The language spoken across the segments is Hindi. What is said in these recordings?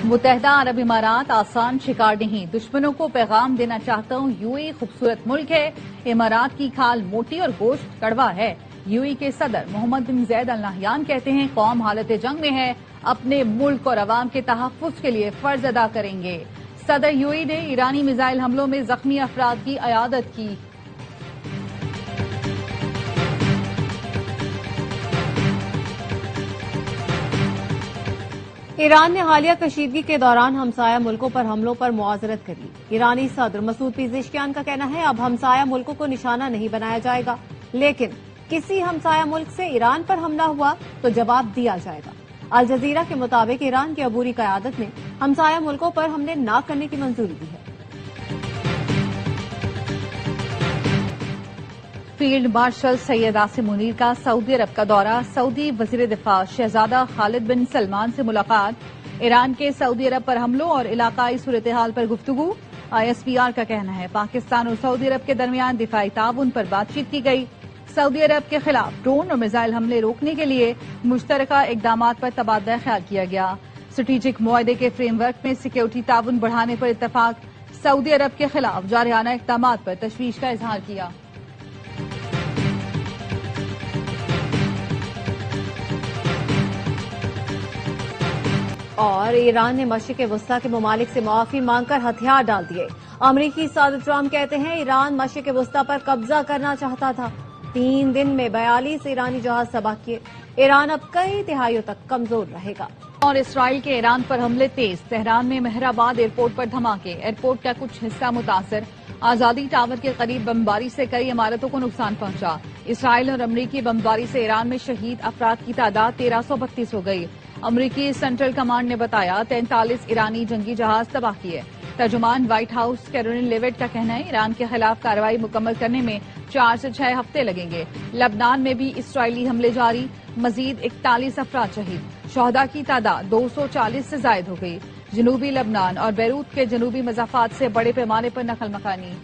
मुत्तहदा अरब इमारात आसान शिकार नहीं, दुश्मनों को पैगाम देना चाहता हूँ। यूएई खूबसूरत मुल्क है, इमारात की खाल मोटी और गोश्त कड़वा है। यूएई के सदर मोहम्मद बिन जैद अल नहयान कहते हैं, कौम हालत जंग में है, अपने मुल्क और अवाम के तहफ्फुज के लिए फर्ज अदा करेंगे। सदर यूएई ने ईरानी मिसाइल हमलों में जख्मी अफराद की अयादत की। ईरान ने हालिया कशीदगी के दौरान हमसाया मुल्कों पर हमलों पर मुआजरत कर ली। ईरानी सदर मसूद पेज़ेश्कियान का कहना है, अब हमसाया मुल्कों को निशाना नहीं बनाया जाएगा, लेकिन किसी हमसाया मुल्क से ईरान पर हमला हुआ तो जवाब दिया जाएगा। अल जजीरा के मुताबिक ईरान की अबूरी क़यादत ने हमसाया मुल्कों पर हमले न करने की मंजूरी दी है। फील्ड मार्शल सैयद आसिम मुनीर का सऊदी अरब का दौरा, सऊदी वजीर दिफा शहजादा खालिद बिन सलमान से मुलाकात, ईरान के सऊदी अरब पर हमलों और इलाकाई सूरत हाल पर गुफ्तगू। ISPR का कहना है, पाकिस्तान और सऊदी अरब के दरमियान दिफाई ताउन पर बातचीत की गई। सऊदी अरब के खिलाफ ड्रोन और मिसाइल हमले रोकने के लिए मुश्तरका इकदाम पर तबादला ख्याल किया गया। स्ट्रेटेजिक मुआहदे के फ्रेमवर्क में सिक्योरिटी ताउन बढ़ाने पर इत्तफाक। सऊदी अरब के खिलाफ जारहाना इकदाम पर तशवीश का इजहार किया। और ईरान ने मशरिक़ वस्ता के ममालिक से मुआफ़ी मांगकर हथियार डाल दिए। अमरीकी सदर ट्रंप कहते हैं, ईरान मशरिक़ वस्ता पर कब्जा करना चाहता था। 3 दिन में 42 ईरानी जहाज तबाह किए। ईरान अब कई तिहाइयों तक कमजोर रहेगा। और इसराइल के ईरान पर हमले तेज, तेहरान में मेहराबाद एयरपोर्ट पर धमाके, एयरपोर्ट का कुछ हिस्सा मुतासर। आजादी टावर के करीब बमबारी से कई इमारतों को नुकसान पहुंचा। इसराइल और अमरीकी बमबारी से ईरान में शहीद अफराद की तादाद 1332 हो गई। अमरीकी सेंट्रल कमांड ने बताया, 43 ईरानी जंगी जहाज तबाह किए। तर्जुमान व्हाइट हाउस कैरोलिन लेविट का कहना है, ईरान के खिलाफ कार्रवाई मुकम्मल करने में 4 से 6 हफ्ते लगेंगे। लबनान में भी इसराइली हमले जारी, मजीद 41 अफराद शहीद। शोहदा की तादाद 240 से जायद हो गई। जनूबी लबनान और बैरूत के जनूबी मज़ाफात से बड़े पैमाने पर नकल मकानी।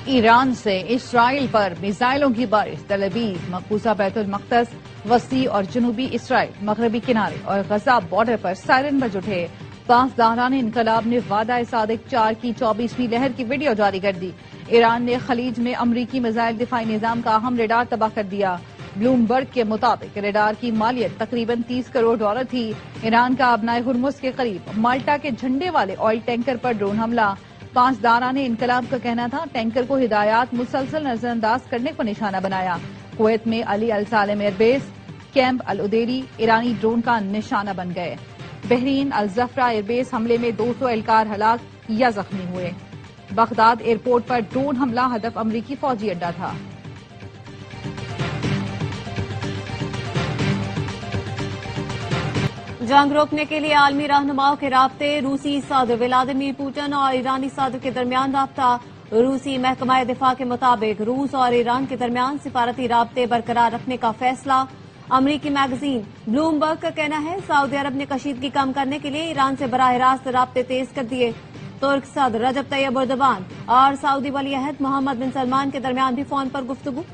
ईरान से इसराइल पर मिसाइलों की बारिश, तल अवीव, मकबूजा बैतुल मक़दस, वसी और जनूबी इसराइल, मगरबी किनारे और गजा बॉर्डर पर सायरन बज उठे। पासदारान इनकलाब ने वादा सादिक 4 की 24वीं लहर की वीडियो जारी कर दी। ईरान ने खलीज में अमरीकी मिसाइल दिफाई निजाम का अहम रेडार तबाह कर दिया। ब्लूमबर्ग के मुताबिक रेडार की मालियत तकरीबन $30 करोड़ थी। ईरान का अबनाए हुर्मुज के करीब माल्टा के झंडे वाले ऑयल टैंकर पर ड्रोन हमला। पासदारान इनकलाब का कहना था, टैंकर को हिदायत मुसलसल नजरअंदाज करने को निशाना बनाया। कुवैत में अली अल सालेम एयरबेस, कैंप अल उदेरी ईरानी ड्रोन का निशाना बन गए। बहरीन अल जफरा एयरबेस हमले में 200 एहलकार हलाक या जख्मी हुए। बगदाद एयरपोर्ट पर ड्रोन हमला, हदफ अमरीकी फौजी अड्डा था। जंग रोकने के लिए आलमी रहनुमाओं के राब्ते, रूसी सदर व्लादिमीर पुतिन और ईरानी सदर के दरमियान राब्ता। रूसी महकमा दिफा के मुताबिक रूस और ईरान के दरमियान सिफारती राब्ते बरकरार रखने का फैसला। अमरीकी मैगजीन ब्लूमबर्ग का कहना है, सऊदी अरब ने कशीदगी कम करने के लिए ईरान से बराह रास्त राब्ते तेज कर दिए। तुर्क सदर रजब तैयब एर्दोगान और सऊदी वली अहद मोहम्मद बिन सलमान के दरमियान भी फोन पर गुफ्तगू।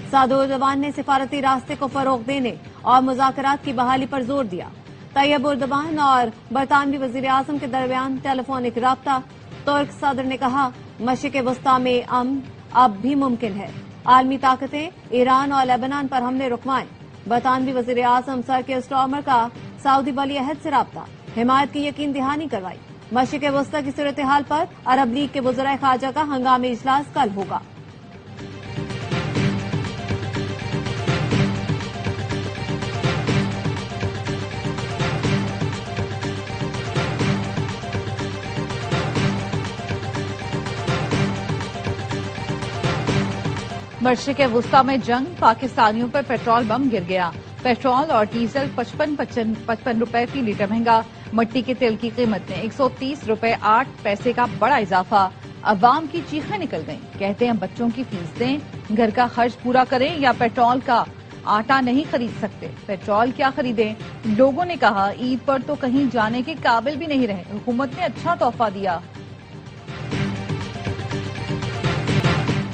सदर एर्दोगान ने सिफारती रास्ते को फरोग देने और मुज़ाकरात की बहाली पर जोर दिया। तैयब एर्दोगान और बरतानवी वजीर आजम के दरमियान टेलीफोनिक राब्ता। तुर्क सदर ने कहा, मशरिक़ वस्ता में अमन अब भी मुमकिन है। आलमी ताकतें ईरान और लेबनान पर हमले रुकवाएं। बरतानवी वजीर आजम सर के स्टॉर्मर का सऊदी वली अहद से राब्ता, हिमायत की यकीन दहानी करवाई। मशरिक़ वस्ता की सूरत हाल पर अरब लीग के वज़राए ख़ारजा का हंगामी इजलास कल होगा। मशरिक़ वस्ता में जंग, पाकिस्तानियों पर पेट्रोल बम गिर गया। पेट्रोल और डीजल 55 रुपए फी लीटर महंगा। मट्टी के तेल की कीमत में 130 रुपए 8 पैसे का बड़ा इजाफा। अवाम की चीखें निकल गईं। कहते हैं, बच्चों की फीस दें, घर का खर्च पूरा करें या पेट्रोल का आटा नहीं खरीद सकते। पेट्रोल क्या खरीदें? लोगों ने कहा, ईद पर तो कहीं जाने के काबिल भी नहीं रहे, हुकूमत ने अच्छा तोहफा दिया।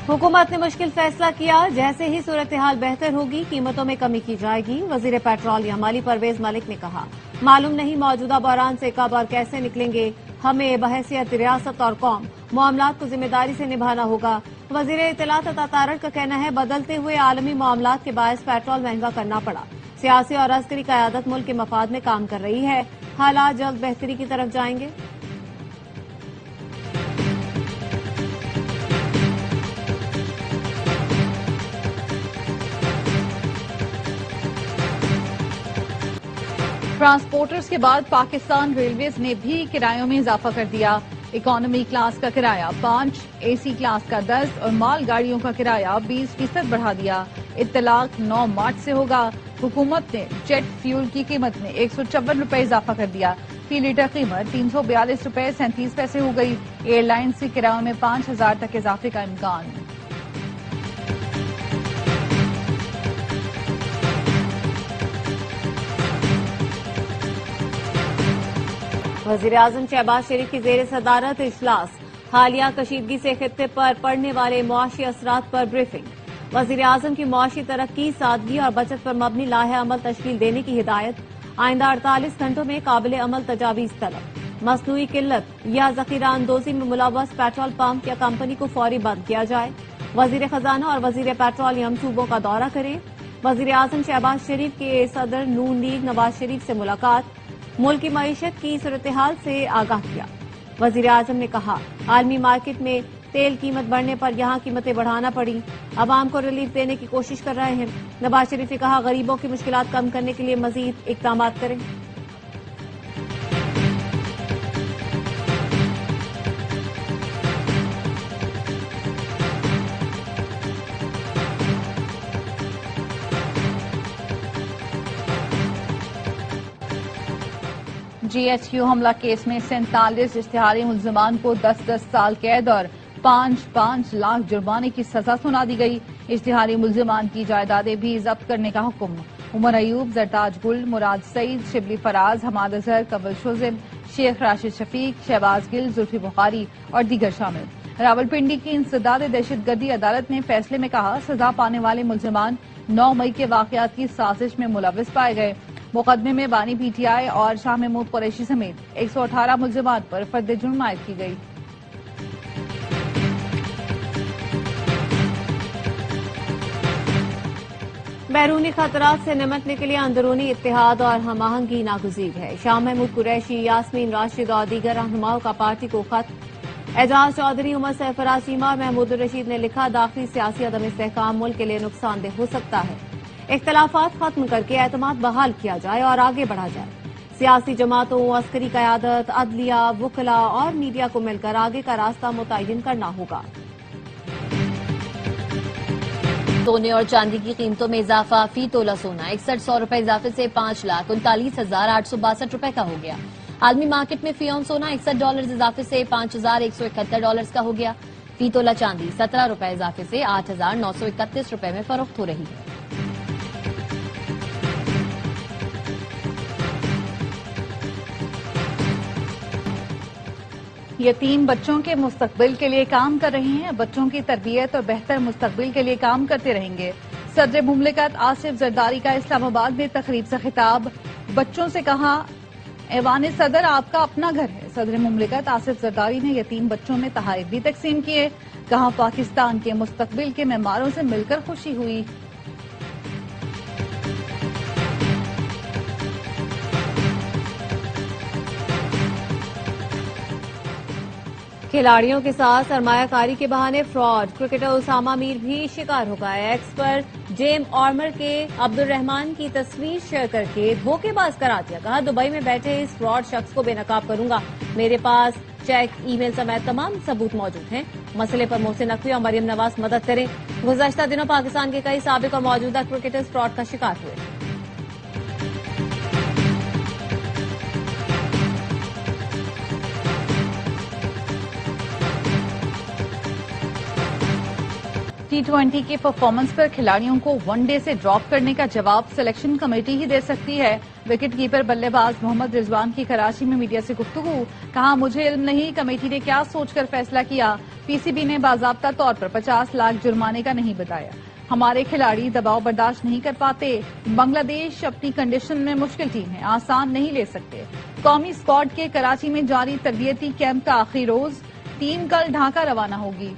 हुकूमत ने मुश्किल फैसला किया, जैसे ही सूरत हाल बेहतर होगी कीमतों में कमी की जाएगी। वजीर पेट्रोलियम अली परवेज मलिक ने कहा, मालूम नहीं मौजूदा बहरान से कब और कैसे निकलेंगे। हमें बहैसियत रियासत और कौम मामलात को जिम्मेदारी से निभाना होगा। वजीर इत्तलात अता तारड़ का कहना है, बदलते हुए आलमी मामलात के बायस पेट्रोल महंगा करना पड़ा। सियासी और अस्करी क़यादत मुल्क के मफाद में काम कर रही है। हालात जल्द बेहतरी की तरफ जाएंगे। ट्रांसपोर्टर्स के बाद पाकिस्तान रेलवेज ने भी किरायों में इजाफा कर दिया। इकोनॉमी क्लास का किराया 5, एसी क्लास का 10 और माल गाड़ियों का किराया 20% बढ़ा दिया। इत्तलाक 9 मार्च से होगा। हुकूमत ने जेट फ्यूल की कीमत में 154 रुपए इजाफा कर दिया। फी लीटर कीमत 342 रुपए 37 पैसे हो गई। एयरलाइंस के किरायों में 5,000 तक इजाफे का इम्कान। वजीर आजम शहबाज शरीफ की जेर सदारत इजलास। हालिया कशीदगी से खित्ते पर पड़ने वाले मुआशी असरात पर ब्रीफिंग। वजीर आजम की मुआशी तरक्की, सादगी और बचत पर मबनी लाहे अमल तश्कील देने की हिदायत। आइंदा 48 घंटों में काबिल अमल तजावीज तलब। मसनूई किल्लत या जखीरा अंदोजी में मुलव्वस पेट्रोल पंप या कंपनी को फौरी बंद किया जाए। वजीर खजाना और वजीर पेट्रोलियम सूबों का दौरा करें। वजीर आजम शहबाज शरीफ के सदर नून लीग नवाज शरीफ से मुलाकात। मुल्क की मईशत की सूरत हाल से आगाह किया। वजीर आजम ने कहा, आलमी मार्केट में तेल कीमत बढ़ने पर यहाँ कीमतें बढ़ाना पड़ी। अवाम को रिलीफ देने की कोशिश कर रहे हैं। नवाज शरीफ ने कहा, गरीबों की मुश्किलात कम करने के लिए मजीद इकदाम करें। GHQ हमला केस में 47 इश्तिहारी मुल्जिमान को 10-10 साल कैद और 5-5 लाख जुर्माने की सजा सुना दी गई। इश्तिहारी मुल्जिमान की जायदादें भी जब्त करने का हुक्म। उमर अयूब, जरताज गुल, मुराद सईद, शिबली फराज, हमाद अजहर, कबल शुजिब, शेख राशिद शफीक, शहबाज गिल, जुल्फी बुखारी और दीगर शामिल। रावलपिंडी की इंसदाद दहशतगर्दी अदालत ने फैसले में कहा, सजा पाने वाले मुल्जिमान 9 मई के वाकयात की साजिश में मुलविस पाए गए। मुकदमे में बानी PTI और शाह महमूद कुरैशी समेत 118 मुल्जिमान पर फर्द जुर्म आयद की गई। बैरूनी खतरात से निमटने के लिए अंदरूनी इत्तेहाद और हम आहंगी नागुज़ीर है। शाह महमूद कुरैशी, यास्मीन राशिद और दीगर रहनुमाओं का पार्टी को खत। एजाज चौधरी, उमर सरफराज चीमा और महमूद रशीद ने लिखा, दाखिली सियासी अदम इस्तेहकाम मुल्क के लिए नुकसानदेह हो सकता है। इख्तलाफात खत्म करके एतमाद बहाल किया जाए और आगे बढ़ा जाए। सियासी जमातों, अस्करी क़यादत, अदलिया, वुकला और मीडिया को मिलकर आगे का रास्ता मुतय्यन करना होगा। सोने और चांदी की कीमतों में इजाफा। फी तोला सोना 6100 रुपए इजाफे से 5,39,862 रुपए का हो गया। आलमी मार्केट में फी ऑन सोना $61 इजाफे से $5,171 का हो गया। फी तोला चांदी 17 रुपए इजाफे से 8,931 रुपए में फरोख्त हो रही है। यतीम बच्चों के मुस्तकबिल के लिए काम कर रही हैं। बच्चों की तरबियत और बेहतर मुस्तकबिल के लिए काम करते रहेंगे। सदर मुमलिकत आसिफ जरदारी का इस्लामाबाद में तकरीब से खिताब। बच्चों से कहा, ऐवान सदर आपका अपना घर है। सदर मुमलिकत आसिफ जरदारी ने यतीम बच्चों में तहाइफ भी तकसीम किए। कहा, पाकिस्तान के मुस्तकबिल के मेहमारों से मिलकर खुशी हुई। खिलाड़ियों के साथ सरमायाकारी के बहाने फ्रॉड। क्रिकेटर उसामा मीर भी शिकार हो गए। एक्स पर जेम ऑर्मर के अब्दुल रहमान की तस्वीर शेयर करके धोखेबाज करार दिया। कहा, दुबई में बैठे इस फ्रॉड शख्स को बेनकाब करूंगा। मेरे पास चेक, ईमेल समेत तमाम सबूत मौजूद हैं। मसले पर मोहसिन नकवी और मरियम नवाज मदद करें। गुज़श्ता दिनों पाकिस्तान के कई साबिक और मौजूदा क्रिकेटर्स फ्रॉड का शिकार हुए। T20 के परफॉर्मेंस पर खिलाड़ियों को वनडे से ड्रॉप करने का जवाब सिलेक्शन कमेटी ही दे सकती है। विकेट कीपर बल्लेबाज मोहम्मद रिजवान की कराची में मीडिया से गुफ्तगू, कहा मुझे इल्म नहीं कमेटी ने क्या सोचकर फैसला किया। पीसीबी ने बाजाब्ता तौर पर 50 लाख जुर्माने का नहीं बताया। हमारे खिलाड़ी दबाव बर्दाश्त नहीं कर पाते। बांग्लादेश अपनी कंडीशन में मुश्किल टीम है, आसान नहीं ले सकते। कौमी स्क्वाड के कराची में जारी तरबियती कैंप का आखिरी रोज, टीम कल ढाका रवाना होगी।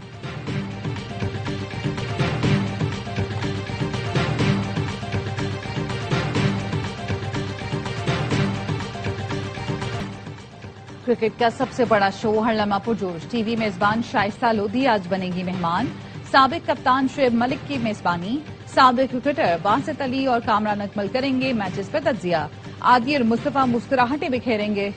क्रिकेट का सबसे बड़ा शो हर लम्हा पुरजोश। टीवी मेजबान शाइस्ता लोधी आज बनेगी मेहमान। साबिक कप्तान शुएब मलिक की मेजबानी। साबिक क्रिकेटर बासित अली और कामरान अकमल करेंगे मैचेस पर तज्जिया। आदिल मुस्तफा मुस्कुराहटें बिखेरेंगे।